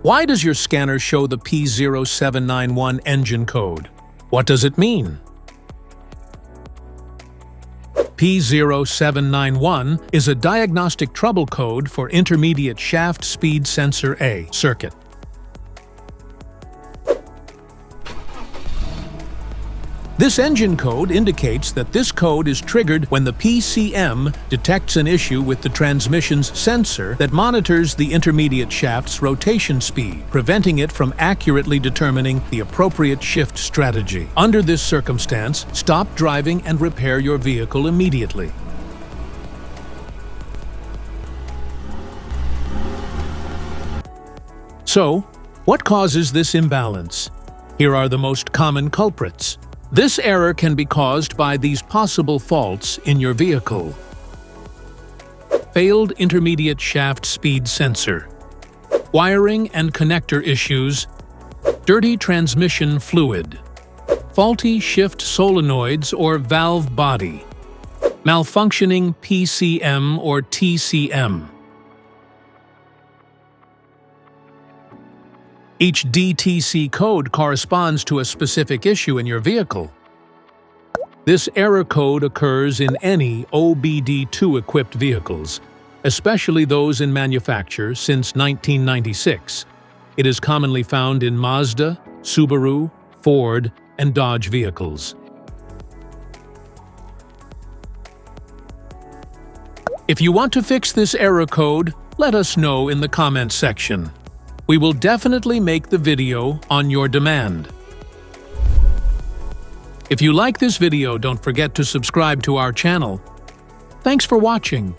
Why does your scanner show the P0791 engine code? What does it mean? P0791 is a diagnostic trouble code for intermediate shaft speed sensor A circuit. This engine code indicates that this code is triggered when the PCM detects an issue with the transmission's sensor that monitors the intermediate shaft's rotation speed, preventing it from accurately determining the appropriate shift strategy. Under this circumstance, stop driving and repair your vehicle immediately. So, what causes this imbalance? Here are the most common culprits. This error can be caused by these possible faults in your vehicle. Failed intermediate shaft speed sensor, wiring and connector issues, dirty transmission fluid, faulty shift solenoids or valve body, malfunctioning PCM or TCM. Each DTC code corresponds to a specific issue in your vehicle. This error code occurs in any OBD2-equipped vehicles, especially those in manufacture since 1996. It is commonly found in Mazda, Subaru, Ford, and Dodge vehicles. If you want to fix this error code, let us know in the comments section. We will definitely make the video on your demand. If you like this video, don't forget to subscribe to our channel. Thanks for watching.